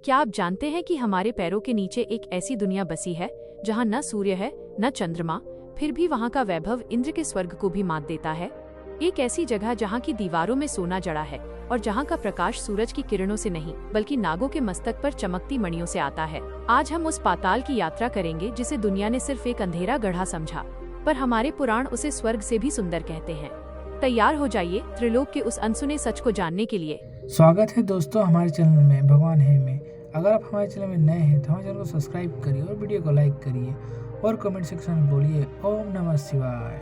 क्या आप जानते हैं कि हमारे पैरों के नीचे एक ऐसी दुनिया बसी है जहाँ न सूर्य है न चंद्रमा, फिर भी वहाँ का वैभव इंद्र के स्वर्ग को भी मात देता है। एक ऐसी जगह जहाँ की दीवारों में सोना जड़ा है और जहाँ का प्रकाश सूरज की किरणों से नहीं बल्कि नागों के मस्तक पर चमकती मणियों से आता है। आज हम उस पाताल की यात्रा करेंगे जिसे दुनिया ने सिर्फ एक अंधेरा गढ़ा समझा, पर हमारे पुराण उसे स्वर्ग से भी सुंदर कहते हैं। तैयार हो जाइए त्रिलोक के उस अनसुने सच को जानने के लिए। स्वागत है दोस्तों हमारे चैनल में भगवान है में। अगर आप हमारे चैनल में नए हैं तो हमारे चैनल को सब्सक्राइब करिए और वीडियो को लाइक करिए और कमेंट सेक्शन में बोलिए ओम नमः शिवाय।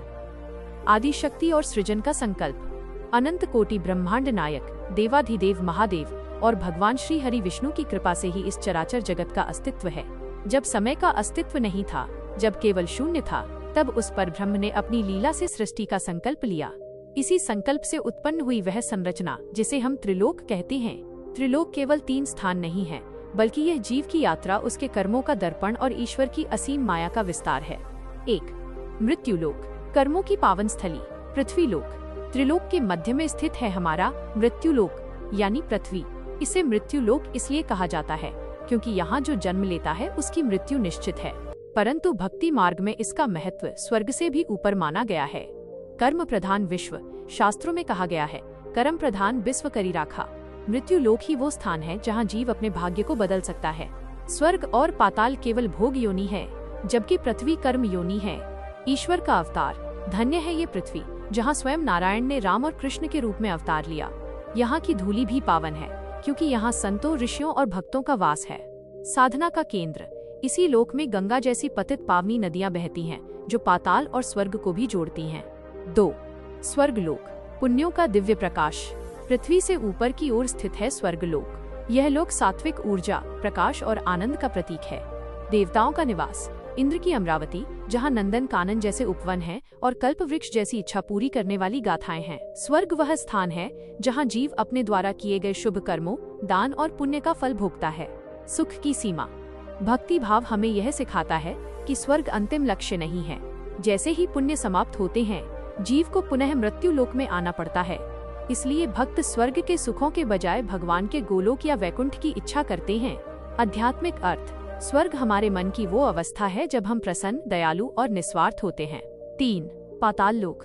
आदि शक्ति और सृजन का संकल्प। अनंत कोटि ब्रह्मांड नायक देवाधिदेव महादेव और भगवान श्री हरि विष्णु की कृपा से ही इस चराचर जगत का अस्तित्व है। जब समय का अस्तित्व नहीं था, जब केवल शून्य था, तब उस पर ब्रह्म ने अपनी लीला से सृष्टि का संकल्प लिया। इसी संकल्प से उत्पन्न हुई वह संरचना जिसे हम त्रिलोक कहते हैं। त्रिलोक केवल 3 स्थान नहीं है, बल्कि यह जीव की यात्रा, उसके कर्मों का दर्पण और ईश्वर की असीम माया का विस्तार है। 1. मृत्युलोक, कर्मों की पावन स्थली। पृथ्वीलोक, त्रिलोक के मध्य में स्थित है हमारा मृत्युलोक यानी पृथ्वी। इसे मृत्युलोक इसलिए कहा जाता है क्योंकि यहाँ जो जन्म लेता है उसकी मृत्यु निश्चित है, परंतु भक्ति मार्ग में इसका महत्व स्वर्ग से भी ऊपर माना गया है। कर्म प्रधान विश्व, शास्त्रों में कहा गया है कर्म प्रधान विश्व करी राखा। मृत्यु लोक ही वो स्थान है जहाँ जीव अपने भाग्य को बदल सकता है। स्वर्ग और पाताल केवल भोग योनि है, जबकि पृथ्वी कर्म योनि है, ईश्वर का अवतार। धन्य है ये पृथ्वी जहाँ स्वयं नारायण ने राम और कृष्ण के रूप में अवतार लिया। यहाँ की धूली भी पावन है क्योंकि यहाँ संतों, ऋषियों और भक्तों का वास है। साधना का केंद्र। इसी लोक में गंगा जैसी पतित पावनी नदियाँ बहती हैं जो पाताल और स्वर्ग को भी जोड़ती हैं। 2. स्वर्गलोक, पुण्यों का दिव्य प्रकाश। पृथ्वी से ऊपर की ओर स्थित है स्वर्गलोक। यह लोक सात्विक ऊर्जा, प्रकाश और आनंद का प्रतीक है। देवताओं का निवास। इंद्र की अमरावती, जहाँ नंदन कानन जैसे उपवन हैं और कल्प वृक्ष जैसी इच्छा पूरी करने वाली गाथाएं हैं। स्वर्ग वह स्थान है जहाँ जीव अपने द्वारा किए गए शुभ कर्मों, दान और पुण्य का फल भोगता है। सुख की सीमा। भक्ति भाव हमें यह सिखाता है कि स्वर्ग अंतिम लक्ष्य नहीं है। जैसे ही पुण्य समाप्त होते हैं, जीव को पुनः मृत्यु लोक में आना पड़ता है। इसलिए भक्त स्वर्ग के सुखों के बजाय भगवान के गोलोक या वैकुंठ की इच्छा करते हैं। आध्यात्मिक अर्थ। स्वर्ग हमारे मन की वो अवस्था है जब हम प्रसन्न, दयालु और निस्वार्थ होते हैं। 3. पाताल लोक।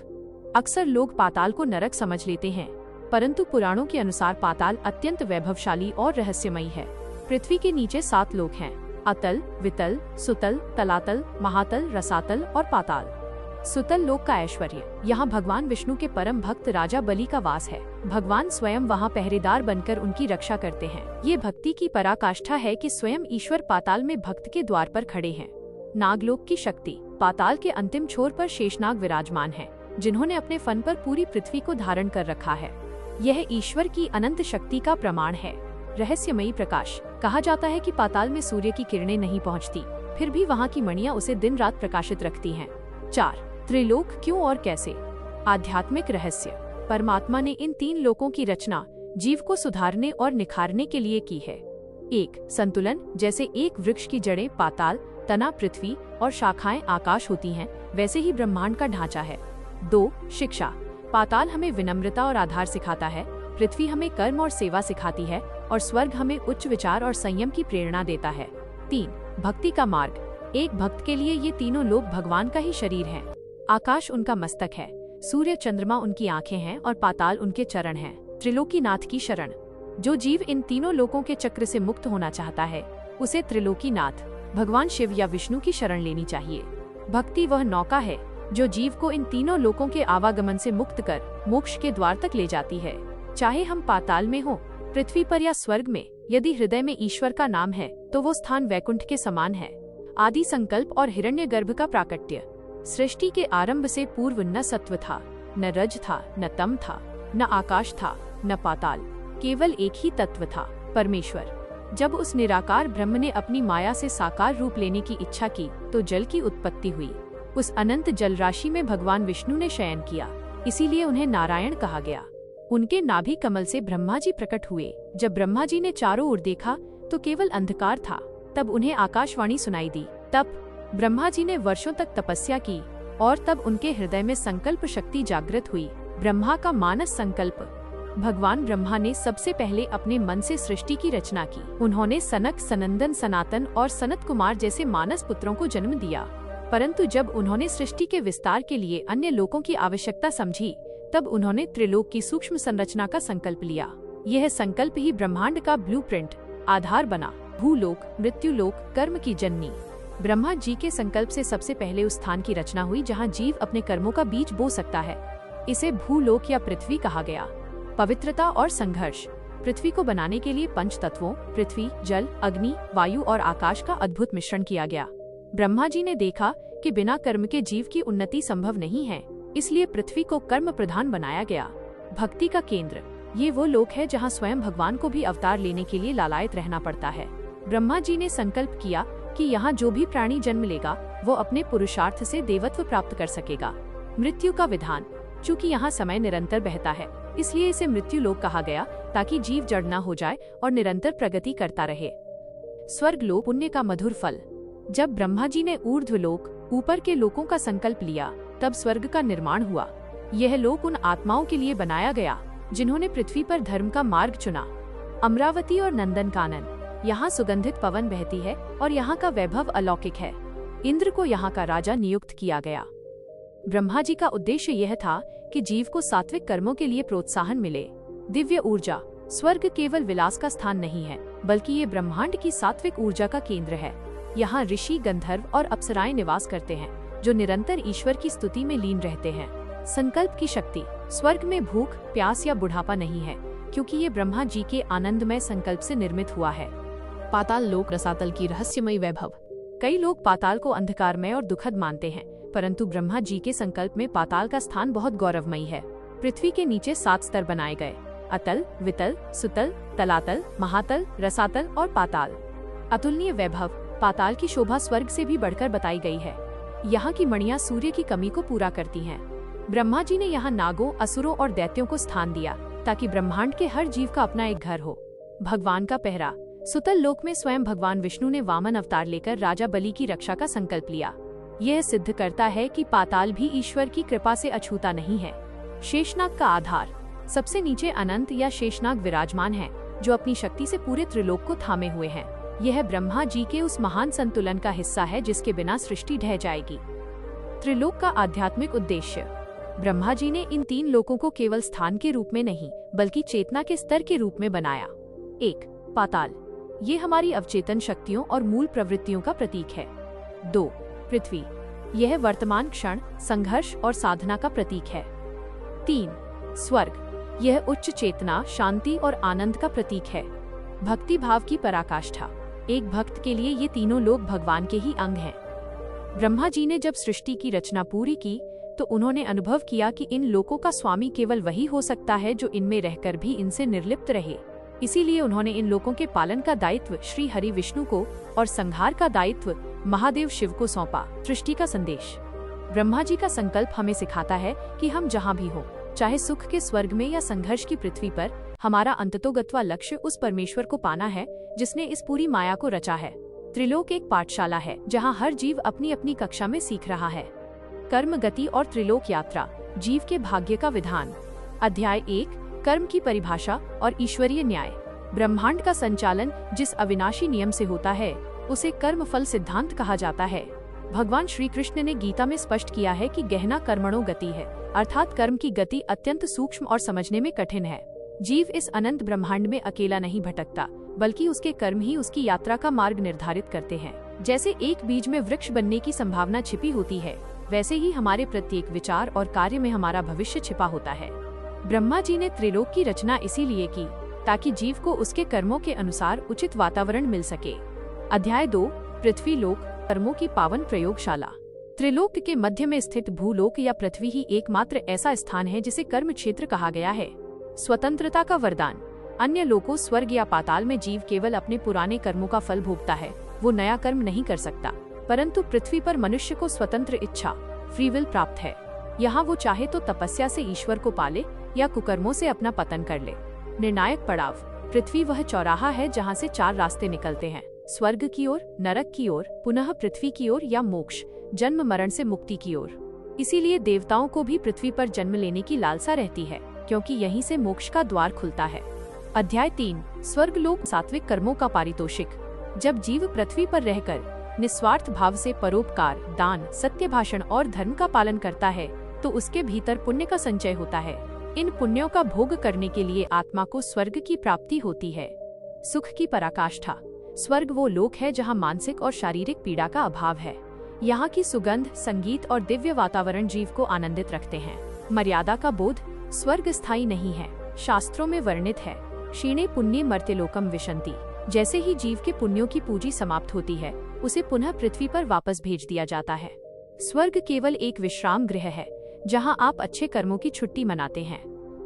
अक्सर लोग पाताल को नरक समझ लेते हैं, परंतु पुराणों के अनुसार पाताल अत्यंत वैभवशाली और रहस्यमयी है। पृथ्वी के नीचे 7 लोक हैं: अतल, वितल, सुतल, तलातल, महातल, रसातल और पाताल। सुतल लोक का ऐश्वर्य। यहाँ भगवान विष्णु के परम भक्त राजा बलि का वास है। भगवान स्वयं वहाँ पहरेदार बनकर उनकी रक्षा करते हैं। ये भक्ति की पराकाष्ठा है कि स्वयं ईश्वर पाताल में भक्त के द्वार पर खड़े हैं। नागलोक की शक्ति। पाताल के अंतिम छोर पर शेषनाग विराजमान है, जिन्होंने अपने फन पर पूरी पृथ्वी को धारण कर रखा है। यह ईश्वर की अनंत शक्ति का प्रमाण है। रहस्यमयी प्रकाश। कहा जाता है कि पाताल में सूर्य की किरणें नहीं पहुँचती, फिर भी वहाँ की मणियाँ उसे दिन रात प्रकाशित रखती हैं। 4. त्रिलोक क्यों और कैसे। आध्यात्मिक रहस्य। परमात्मा ने इन 3 लोकों की रचना जीव को सुधारने और निखारने के लिए की है। 1. संतुलन। जैसे एक वृक्ष की जड़ें पाताल, तना पृथ्वी और शाखाएं आकाश होती हैं, वैसे ही ब्रह्मांड का ढांचा है। 2. शिक्षा। पाताल हमें विनम्रता और आधार सिखाता है, पृथ्वी हमें कर्म और सेवा सिखाती है और स्वर्ग हमें उच्च विचार और संयम की प्रेरणा देता है। 3. भक्ति का मार्ग। एक भक्त के लिए ये तीनों लोक भगवान का ही शरीर है। आकाश उनका मस्तक है, सूर्य चंद्रमा उनकी आंखें हैं और पाताल उनके चरण हैं। त्रिलोकीनाथ की शरण। जो जीव इन तीनों लोकों के चक्र से मुक्त होना चाहता है, उसे त्रिलोकीनाथ भगवान शिव या विष्णु की शरण लेनी चाहिए। भक्ति वह नौका है जो जीव को इन तीनों लोकों के आवागमन से मुक्त कर मोक्ष के द्वार तक ले जाती है। चाहे हम पाताल में हो, पृथ्वी पर या स्वर्ग में, यदि हृदय में ईश्वर का नाम है तो वो स्थान वैकुंठ के समान है। आदि संकल्प और हिरण्यगर्भ का प्राकट्य। सृष्टि के आरंभ से पूर्व न सत्व था, न रज था, न तम था, न आकाश था, न पाताल, केवल एक ही तत्व था, परमेश्वर। जब उस निराकार ब्रह्म ने अपनी माया से साकार रूप लेने की इच्छा की तो जल की उत्पत्ति हुई। उस अनंत जल राशि में भगवान विष्णु ने शयन किया, इसीलिए उन्हें नारायण कहा गया। उनके नाभि कमल से ब्रह्मा जी प्रकट हुए। जब ब्रह्मा जी ने चारों ओर देखा तो केवल अंधकार था। तब उन्हें आकाशवाणी सुनाई दी। तब ब्रह्मा जी ने वर्षों तक तपस्या की और तब उनके हृदय में संकल्प शक्ति जागृत हुई। ब्रह्मा का मानस संकल्प। भगवान ब्रह्मा ने सबसे पहले अपने मन से सृष्टि की रचना की। उन्होंने सनक, सनंदन, सनातन और सनत कुमार जैसे मानस पुत्रों को जन्म दिया। परंतु जब उन्होंने सृष्टि के विस्तार के लिए अन्य लोकों की आवश्यकता समझी, तब उन्होंने त्रिलोक की सूक्ष्म संरचना का संकल्प लिया। यह संकल्प ही ब्रह्मांड का ब्लूप्रिंट, आधार बना। भूलोक, मृत्युलोक, कर्म की जननी। ब्रह्मा जी के संकल्प से सबसे पहले उस स्थान की रचना हुई जहाँ जीव अपने कर्मों का बीज बो सकता है। इसे भूलोक या पृथ्वी कहा गया। पवित्रता और संघर्ष। पृथ्वी को बनाने के लिए पंच तत्वों पृथ्वी, जल, अग्नि, वायु और आकाश का अद्भुत मिश्रण किया गया। ब्रह्मा जी ने देखा कि बिना कर्म के जीव की उन्नति संभव नहीं है, इसलिए पृथ्वी को कर्म प्रधान बनाया गया। भक्ति का केंद्र। ये वो लोक है जहाँ स्वयं भगवान को भी अवतार लेने के लिए लालायित रहना पड़ता है। ब्रह्मा जी ने संकल्प किया कि यहाँ जो भी प्राणी जन्म लेगा वो अपने पुरुषार्थ से देवत्व प्राप्त कर सकेगा। मृत्यु का विधान। चूँकि यहाँ समय निरंतर बहता है, इसलिए इसे मृत्यु लोक कहा गया, ताकि जीव जड़ न हो जाए और निरंतर प्रगति करता रहे। स्वर्ग लोक, पुण्य का मधुर फल। जब ब्रह्मा जी ने ऊर्ध्व लोक, ऊपर के लोकों का संकल्प लिया, तब स्वर्ग का निर्माण हुआ। यह लोक उन आत्माओं के लिए बनाया गया जिन्होंने पृथ्वी पर धर्म का मार्ग चुना। अमरावती और नंदनकानन। यहाँ सुगंधित पवन बहती है और यहाँ का वैभव अलौकिक है। इंद्र को यहाँ का राजा नियुक्त किया गया। ब्रह्मा जी का उद्देश्य यह था कि जीव को सात्विक कर्मों के लिए प्रोत्साहन मिले। दिव्य ऊर्जा। स्वर्ग केवल विलास का स्थान नहीं है, बल्कि ये ब्रह्मांड की सात्विक ऊर्जा का केंद्र है। यहाँ ऋषि, गंधर्व और अप्सराएं निवास करते हैं, जो निरंतर ईश्वर की स्तुति में लीन रहते हैं। संकल्प की शक्ति। स्वर्ग में भूख, प्यास या बुढ़ापा नहीं है, क्योंकि ये ब्रह्मा जी के आनंदमय संकल्प से निर्मित हुआ है। पाताल लोक, रसातल की रहस्यमयी वैभव। कई लोग पाताल को अंधकारमय और दुखद मानते हैं, परंतु ब्रह्मा जी के संकल्प में पाताल का स्थान बहुत गौरवमयी है। पृथ्वी के नीचे 7 स्तर बनाए गए: अतल, वितल, सुतल, तलातल, महातल, रसातल और पाताल। अतुलनीय वैभव। पाताल की शोभा स्वर्ग से भी बढ़कर बताई गई है। यहाँ की मणियां सूर्य की कमी को पूरा करती हैं। ब्रह्मा जी ने यहाँ नागों, असुरों और दैत्यों को स्थान दिया, ताकि ब्रह्मांड के हर जीव का अपना एक घर हो। भगवान का पहरा। सुतल लोक में स्वयं भगवान विष्णु ने वामन अवतार लेकर राजा बलि की रक्षा का संकल्प लिया। यह सिद्ध करता है कि पाताल भी ईश्वर की कृपा से अछूता नहीं है। शेषनाग का आधार। सबसे नीचे अनंत या शेषनाग विराजमान है, जो अपनी शक्ति से पूरे त्रिलोक को थामे हुए हैं। यह ब्रह्मा जी के उस महान संतुलन का हिस्सा है जिसके बिना सृष्टि ढह जाएगी। त्रिलोक का आध्यात्मिक उद्देश्य। ब्रह्मा जी ने इन 3 लोकों को केवल स्थान के रूप में नहीं, बल्कि चेतना के स्तर के रूप में बनाया। 1. पाताल। ये हमारी अवचेतन शक्तियों और मूल प्रवृत्तियों का प्रतीक है। 2. पृथ्वी। यह वर्तमान क्षण, संघर्ष और साधना का प्रतीक है। 3. स्वर्ग। यह उच्च चेतना, शांति और आनंद का प्रतीक है। भक्ति भाव की पराकाष्ठा। एक भक्त के लिए ये तीनों लोक भगवान के ही अंग हैं। ब्रह्मा जी ने जब सृष्टि की रचना पूरी की, तो उन्होंने अनुभव किया कि इन लोकों का स्वामी केवल वही हो सकता है जो इनमें रहकर भी इनसे निर्लिप्त रहे। इसीलिए उन्होंने इन लोकों के पालन का दायित्व श्री हरि विष्णु को और संहार का दायित्व महादेव शिव को सौंपा। सृष्टि का संदेश। ब्रह्मा जी का संकल्प हमें सिखाता है कि हम जहाँ भी हो, चाहे सुख के स्वर्ग में या संघर्ष की पृथ्वी पर, हमारा अंततोगत्वा लक्ष्य उस परमेश्वर को पाना है जिसने इस पूरी माया को रचा है। त्रिलोक एक पाठशाला है जहाँ हर जीव अपनी अपनी कक्षा में सीख रहा है। कर्म गति और त्रिलोक यात्रा। जीव के भाग्य का विधान। अध्याय 1। कर्म की परिभाषा और ईश्वरीय न्याय। ब्रह्मांड का संचालन जिस अविनाशी नियम से होता है, उसे कर्म फल सिद्धांत कहा जाता है। भगवान श्री कृष्ण ने गीता में स्पष्ट किया है कि गहना कर्मणो गति है, अर्थात कर्म की गति अत्यंत सूक्ष्म और समझने में कठिन है। जीव इस अनंत ब्रह्मांड में अकेला नहीं भटकता, बल्कि उसके कर्म ही उसकी यात्रा का मार्ग निर्धारित करते हैं। जैसे एक बीज में वृक्ष बनने की संभावना छिपी होती है, वैसे ही हमारे प्रत्येक विचार और कार्य में हमारा भविष्य छिपा होता है। ब्रह्मा जी ने त्रिलोक की रचना इसीलिए की ताकि जीव को उसके कर्मों के अनुसार उचित वातावरण मिल सके। अध्याय 2। पृथ्वी लोक, कर्मों की पावन प्रयोगशाला। त्रिलोक के मध्य में स्थित भूलोक या पृथ्वी ही एकमात्र ऐसा स्थान है जिसे कर्म क्षेत्र कहा गया है। स्वतंत्रता का वरदान। अन्य लोकों स्वर्ग या पाताल में जीव केवल अपने पुराने कर्मों का फल भोगता है, वो नया कर्म नहीं कर सकता। परंतु पृथ्वी पर मनुष्य को स्वतंत्र इच्छा, फ्री विल प्राप्त है। यहाँ वो चाहे तो तपस्या से ईश्वर को पाले या कुकर्मों से अपना पतन कर ले। निर्णायक पड़ाव। पृथ्वी वह चौराहा है जहाँ से 4 रास्ते निकलते हैं, स्वर्ग की ओर, नरक की ओर, पुनः पृथ्वी की ओर या मोक्ष, जन्म मरण से मुक्ति की ओर। इसीलिए देवताओं को भी पृथ्वी पर जन्म लेने की लालसा रहती है। क्योंकि यहीं से मोक्ष का द्वार खुलता है। अध्याय 3 स्वर्गलोक सात्विक कर्मों का पारितोषिक। जब जीव पृथ्वी पर रहकर निस्वार्थ भाव से परोपकार, दान, सत्य भाषण और धर्म का पालन करता है तो उसके भीतर पुण्य का संचय होता है। इन पुण्यों का भोग करने के लिए आत्मा को स्वर्ग की प्राप्ति होती है। सुख की पराकाष्ठा। स्वर्ग वो लोक है जहाँ मानसिक और शारीरिक पीड़ा का अभाव है। यहाँ की सुगंध, संगीत और दिव्य वातावरण जीव को आनंदित रखते हैं। मर्यादा का बोध। स्वर्ग स्थायी नहीं है, शास्त्रों में वर्णित है, क्षीणे पुण्ये मर्त्यलोकम विशन्ति। जैसे ही जीव के पुण्यों की पूंजी समाप्त होती है, उसे पुनः पृथ्वी पर वापस भेज दिया जाता है। स्वर्ग केवल एक विश्राम गृह है जहाँ आप अच्छे कर्मों की छुट्टी मनाते हैं।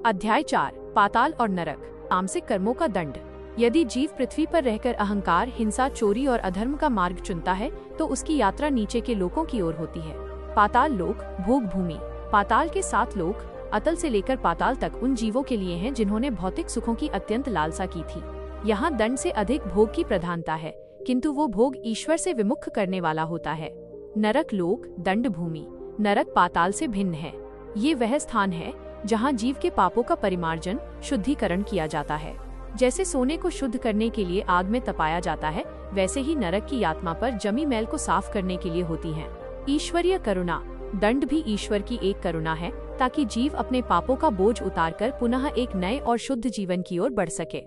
अध्याय 4 पाताल और नरक। तामसिक कर्मों का दंड। यदि जीव पृथ्वी पर रहकर अहंकार, हिंसा, चोरी और अधर्म का मार्ग चुनता है तो उसकी यात्रा नीचे के लोकों की ओर होती है। पाताल लोक, भोग भूमि। पाताल के 7 लोक, अतल से लेकर पाताल तक, उन जीवों के लिए हैं जिन्होंने भौतिक सुखों की अत्यंत लालसा की थी। यहाँ दंड से अधिक भोग की प्रधानता है, किंतु वो भोग ईश्वर से विमुख करने वाला होता है। नरक लोक, दंड भूमि। नरक पाताल से भिन्न है। ये वह स्थान है जहाँ जीव के पापों का परिमार्जन, शुद्धिकरण किया जाता है। जैसे सोने को शुद्ध करने के लिए आग में तपाया जाता है, वैसे ही नरक की आत्मा पर जमी मैल को साफ करने के लिए होती है। ईश्वरीय करुणा। दंड भी ईश्वर की एक करुणा है ताकि जीव अपने पापों का बोझ उतारकर पुनः एक नए और शुद्ध जीवन की ओर बढ़ सके।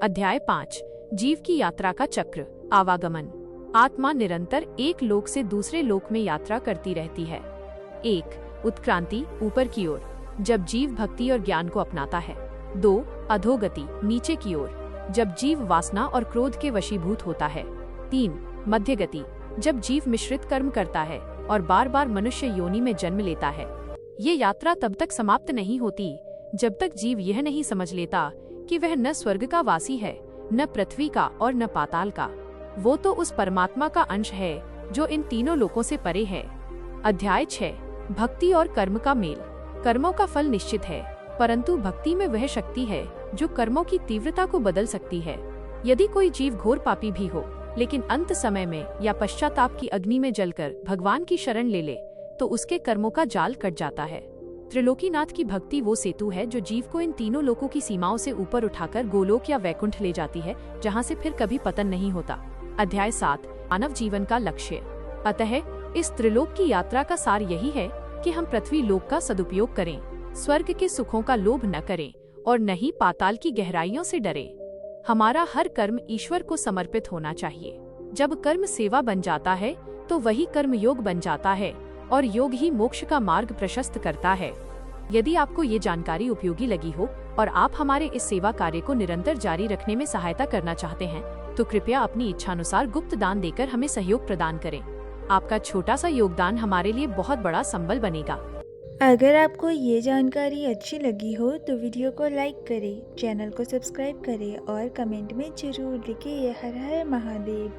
अध्याय 5 जीव की यात्रा का चक्र। आवागमन। आत्मा निरंतर एक लोक से दूसरे लोक में यात्रा करती रहती है। 1 उत्क्रांति, ऊपर की ओर, जब जीव भक्ति और ज्ञान को अपनाता है। 2 अधोगति, नीचे की ओर, जब जीव वासना और क्रोध के वशीभूत होता है। 3 मध्यगति, जब जीव मिश्रित कर्म करता है और बार बार मनुष्य योनि में जन्म लेता है। ये यात्रा तब तक समाप्त नहीं होती जब तक जीव यह नहीं समझ लेता कि वह न स्वर्ग का वासी है, न पृथ्वी का और न पाताल का। वो तो उस परमात्मा का अंश है जो इन तीनों लोकों से परे है। अध्याय 6 भक्ति और कर्म का मेल। कर्मों का फल निश्चित है, परंतु भक्ति में वह शक्ति है जो कर्मों की तीव्रता को बदल सकती है। यदि कोई जीव घोर पापी भी हो, लेकिन अंत समय में या पश्चाताप की अग्नि में जलकर भगवान की शरण ले ले, तो उसके कर्मों का जाल कट जाता है। त्रिलोकीनाथ की भक्ति वो सेतु है जो जीव को इन तीनों लोकों की सीमाओं से ऊपर उठाकर गोलोक या वैकुंठ ले जाती है, जहाँ से फिर कभी पतन नहीं होता। अध्याय 7 मानव जीवन का लक्ष्य। अतः इस त्रिलोक की यात्रा का सार यही है कि हम पृथ्वी लोक का सदुपयोग करें, स्वर्ग के सुखों का लोभ न करें और न ही पाताल की गहराइयों से डरे। हमारा हर कर्म ईश्वर को समर्पित होना चाहिए। जब कर्म सेवा बन जाता है तो वही कर्म योग बन जाता है और योग ही मोक्ष का मार्ग प्रशस्त करता है। यदि आपको ये जानकारी उपयोगी लगी हो और आप हमारे इस सेवा कार्य को निरंतर जारी रखने में सहायता करना चाहते हैं, तो कृपया अपनी इच्छानुसार गुप्त दान देकर हमें सहयोग प्रदान करें। आपका छोटा सा योगदान हमारे लिए बहुत बड़ा संबल बनेगा। अगर आपको ये जानकारी अच्छी लगी हो तो वीडियो को लाइक करें, चैनल को सब्सक्राइब करें और कमेंट में जरूर लिखें हर हर महादेव।